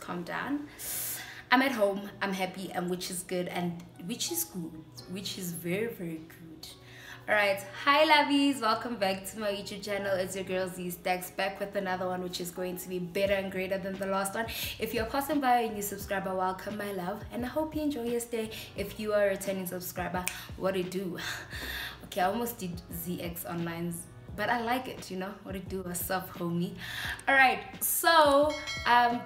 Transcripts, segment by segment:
calm down. I'm at home, I'm happy, and which is good, and which is good, which is very, very good. Alright, hi lovies, welcome back to my YouTube channel. It's your girl SADAG back with another one which is going to be better and greater than the last one. If you're passing by a new subscriber, welcome my love, and I hope you enjoy your stay. If you are a returning subscriber, what do you do? Okay, I almost did ZX Online's, but I like it, you know what to do. What's up, homie? All right, so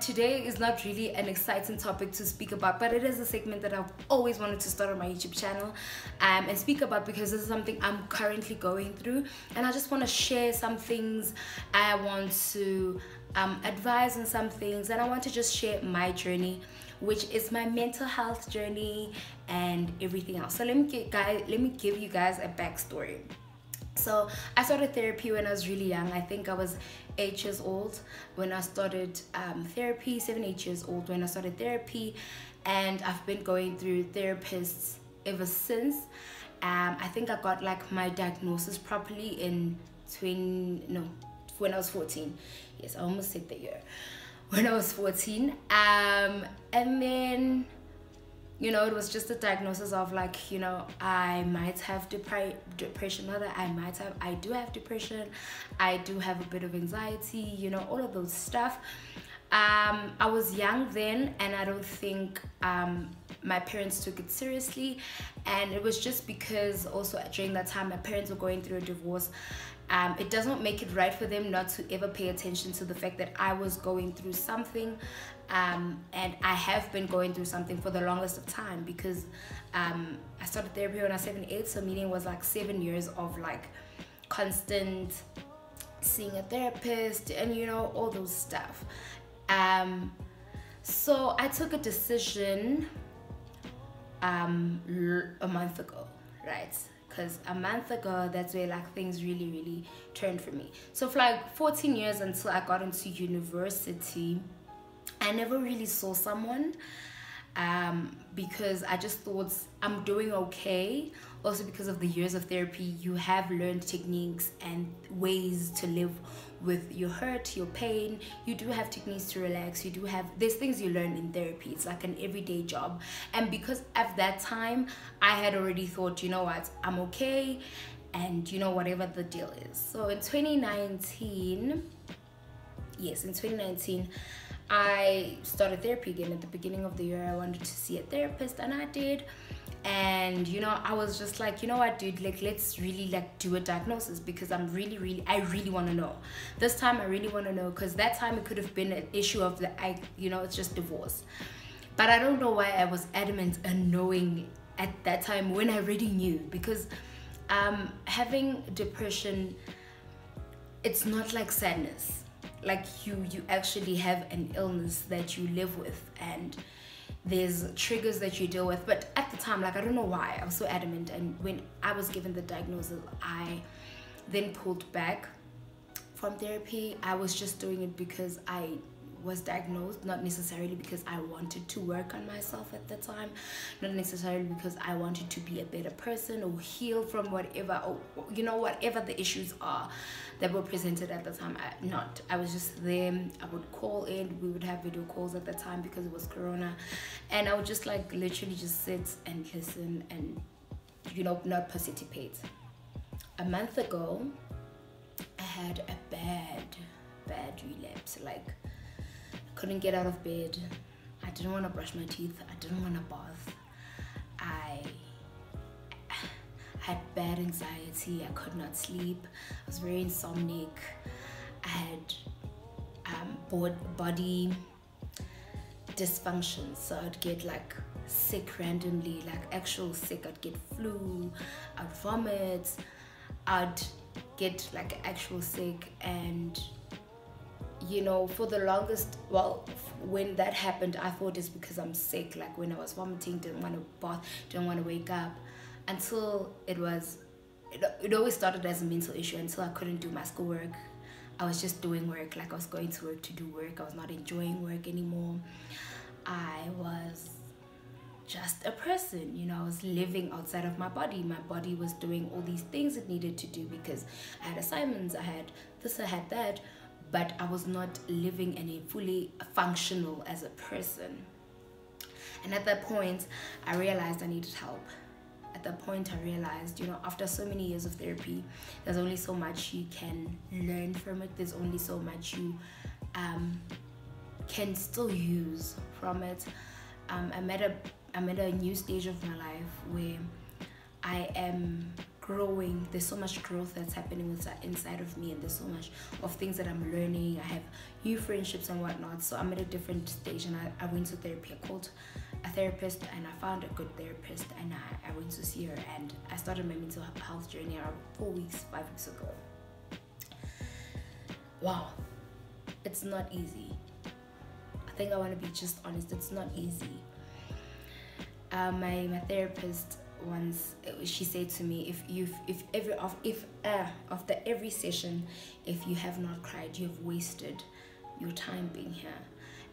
today is not really an exciting topic to speak about, but it is a segment that I've always wanted to start on my YouTube channel and speak about, because this is something I'm currently going through, and I just want to share some things. I want to advise on some things, and I want to just share my journey, which is my mental health journey and everything else. So let me give you guys a backstory. So I started therapy when I was really young. I think I was 8 years old when I started therapy, 7-8 years old when I started therapy, and I've been going through therapists ever since. I think I got like my diagnosis properly in when I was 14. Yes, I almost said the year. When I was 14, and then it was just a diagnosis of like, I might have depression, not that I do have depression, I do have a bit of anxiety, all of those stuff. I was young then, and I don't think my parents took it seriously, and it was just because also during that time my parents were going through a divorce. It doesn't make it right for them not to ever pay attention to the fact that I was going through something, and I have been going through something for the longest of time, because I started therapy when I was 7-8, so meaning was like 7 years of like constant seeing a therapist and all those stuff. So I took a decision a month ago, right? Because a month ago, that's where like things really turned for me. So for like 14 years until I got into university, I never really saw someone, because I just thought I'm doing okay. Also because of the years of therapy, you have learned techniques and ways to live with your hurt, your pain. You do have techniques to relax. There's things you learn in therapy. It's like an everyday job. And because at that time I had already thought, what, I'm okay, and whatever the deal is. So in 2019, I started therapy again. At the beginning of the year, I wanted to see a therapist, and I did. And I was just like, what, dude, like, let's really like do a diagnosis, because I really want to know. This time I really want to know, because that time it could have been an issue of it's just divorce. But I don't know why I was adamant and knowing at that time when I already knew, because having depression, it's not like sadness. Like you actually have an illness that you live with, and there's triggers that you deal with. But at the time, like, I don't know why I was so adamant, and when I was given the diagnosis, I then pulled back from therapy. I was just doing it because I was diagnosed, not necessarily because I wanted to work on myself at the time, not necessarily because I wanted to be a better person or heal from whatever, or whatever the issues are that were presented at the time. I was just there. I would call in, we would have video calls at the time because it was Corona, and I would just like literally just sit and listen and not participate. A month ago, I had a bad relapse. Like, couldn't get out of bed. I didn't want to brush my teeth. I didn't want to bath. I had bad anxiety. I could not sleep. I was very insomniac. I had body dysfunction. So I'd get like sick randomly, like actual sick. I'd get flu. I'd vomit. I'd get like actual sick, and for the longest, when that happened, I thought it's because I'm sick. Like when I was vomiting, didn't want to bath, didn't want to wake up, until it always started as a mental issue, until I couldn't do my schoolwork. I was just doing work, like I was going to work to do work. I was not enjoying work anymore. I was just a person, I was living outside of my body. My body was doing all these things it needed to do, because I had assignments, I had this, I had that. but I was not living and fully functional as a person. And at that point, I realized I needed help. At that point, I realized, after so many years of therapy, there's only so much you can learn from it. There's only so much you can still use from it. I'm at a new stage of my life where I am growing. There's so much growth that's happening inside of me, and there's so much of things that I'm learning. I have new friendships and whatnot, so I'm at a different stage, and I went to therapy. I called a therapist, and I found a good therapist, and I went to see her, and I started my mental health journey around 5 weeks ago. Wow, it's not easy. I think I want to be just honest, it's not easy. My therapist once, she said to me, after every session, if you have not cried, you have wasted your time being here.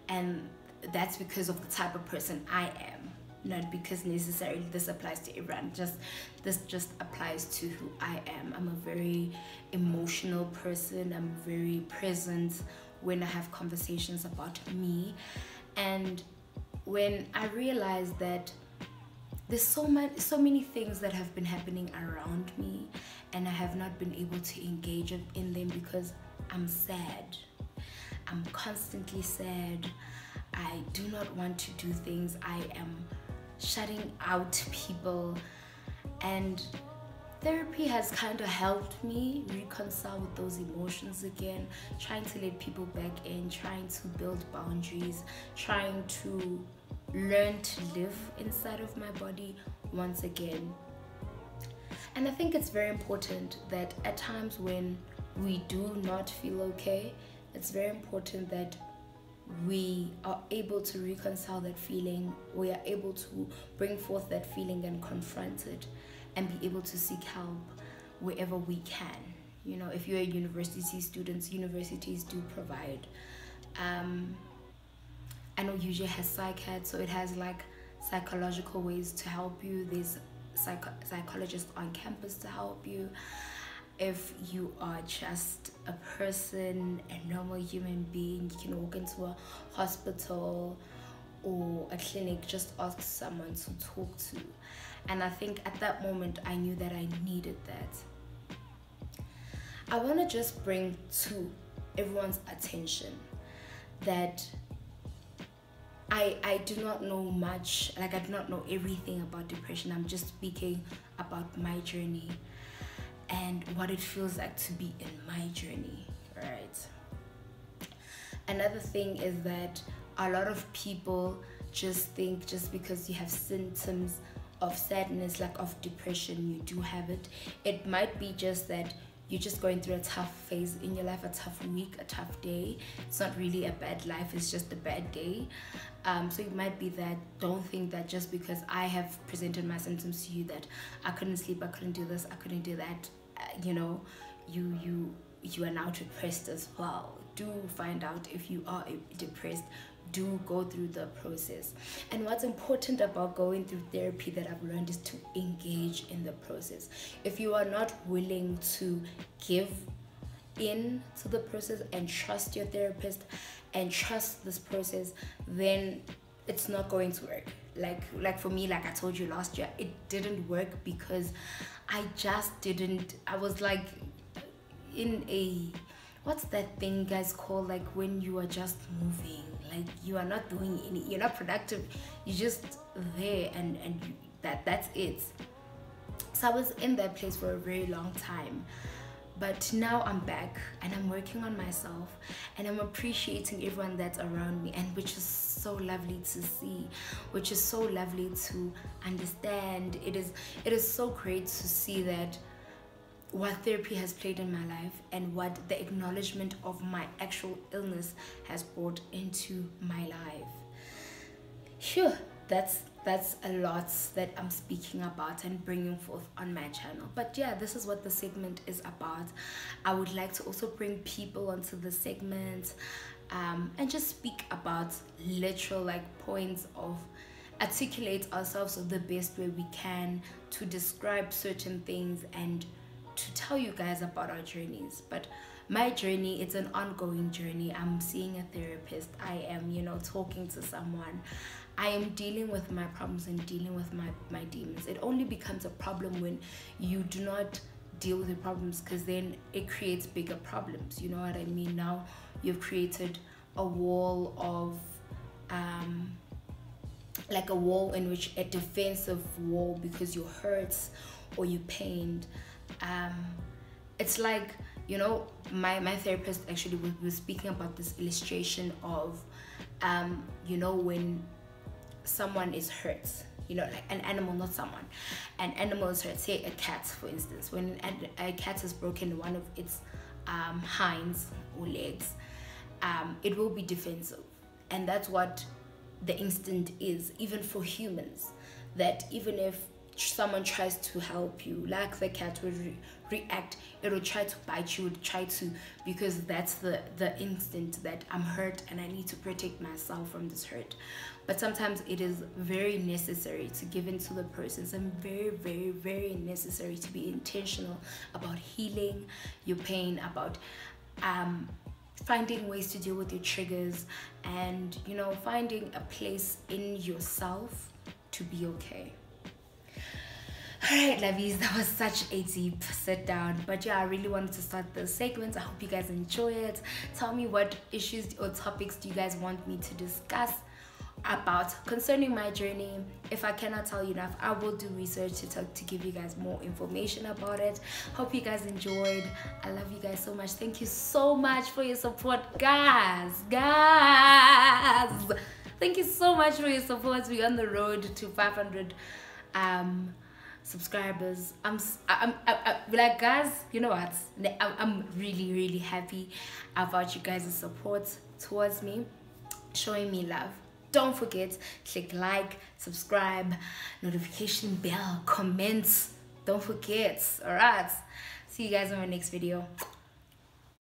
And that's because of the type of person I am, not because necessarily this applies to everyone. This just applies to who I am. I'm a very emotional person. I'm very present when I have conversations about me. And when I realized that there's so many things that have been happening around me, and I have not been able to engage in them because I'm sad. I'm constantly sad. I do not want to do things. I am shutting out people, and therapy has kind of helped me reconcile with those emotions again, trying to let people back in, trying to build boundaries, trying to learn to live inside of my body once again. And I think it's very important that at times when we do not feel okay, it's very important that we are able to reconcile that feeling. We are able to bring forth that feeling and confront it, and be able to seek help wherever we can. If you're a university student, universities do provide I know UJ has psych ed, so it has like psychological ways to help you. There's psychologists on campus to help you. If you are just a person, a normal human being, you can walk into a hospital or a clinic, just ask someone to talk to. And I think at that moment I knew that I needed that. I want to just bring to everyone's attention that I do not know much, I do not know everything about depression. I'm just speaking about my journey and what it feels like to be in my journey, right? Another thing is that a lot of people just think just because you have symptoms of sadness, like of depression, you do have it. It might be just that you're just going through a tough phase in your life, a tough week, a tough day. It's not really a bad life, it's just a bad day. So it might be that. Don't think that just because I have presented my symptoms to you that I couldn't sleep, I couldn't do this, I couldn't do that, you are now depressed as well. Do find out if you are depressed. Do go through the process. And what's important about going through therapy that I've learned is to engage in the process. If you are not willing to give in to the process and trust your therapist and trust this process, then it's not going to work. Like for me, like I told you last year, it didn't work because I was like in a, what's that thing guys call, like when you are just moving, like you are not doing any, you're not productive, you're just there, and that's it. So I was in that place for a very long time, but now I'm back and I'm working on myself and I'm appreciating everyone that's around me, and which is so lovely to see, which is so lovely to understand. It is so great to see that what therapy has played in my life and what the acknowledgement of my actual illness has brought into my life. Sure, that's a lot that I'm speaking about and bringing forth on my channel. But yeah, this is what the segment is about. I would like to also bring people onto the segment and just speak about literal points of articulate ourselves the best way we can to describe certain things and to tell you guys about our journeys. But my journey, it's an ongoing journey. I'm seeing a therapist, I am, you know, talking to someone, I am dealing with my problems and dealing with my demons. It only becomes a problem when you do not deal with the problems, because then it creates bigger problems. You know what I mean? Now you've created a wall of like a wall in which a defensive wall, because you're hurt or you're pained. It's like, you know, my therapist actually was speaking about this illustration of you know, when someone is hurt, you know, like an animal, not someone, an animal is hurt, say a cat for instance. When a cat has broken one of its hinds or legs, it will be defensive. And that's what the instinct is, even for humans, that even if someone tries to help you, like the cat would react, it will try to bite you, would try to, because that's the instinct that I'm hurt and I need to protect myself from this hurt. But sometimes it is very necessary to give in to the process, and very, very, very necessary to be intentional about healing your pain, about finding ways to deal with your triggers, and, you know, finding a place in yourself to be okay. Alright, lovies, that was such a deep sit down, but yeah, I really wanted to start the segment. I hope you guys enjoy it. Tell me what issues or topics do you guys want me to discuss about concerning my journey. If I cannot tell you enough, I will do research to give you guys more information about it. Hope you guys enjoyed. I love you guys so much. Thank you so much for your support, guys. Thank you so much for your support. We're on the road to 500 subscribers. I'm like, guys, you know what, I'm really, really happy about you guys' support towards me, showing me love. Don't forget, click like, subscribe, notification bell, comments. Don't forget. All right, see you guys in my next video.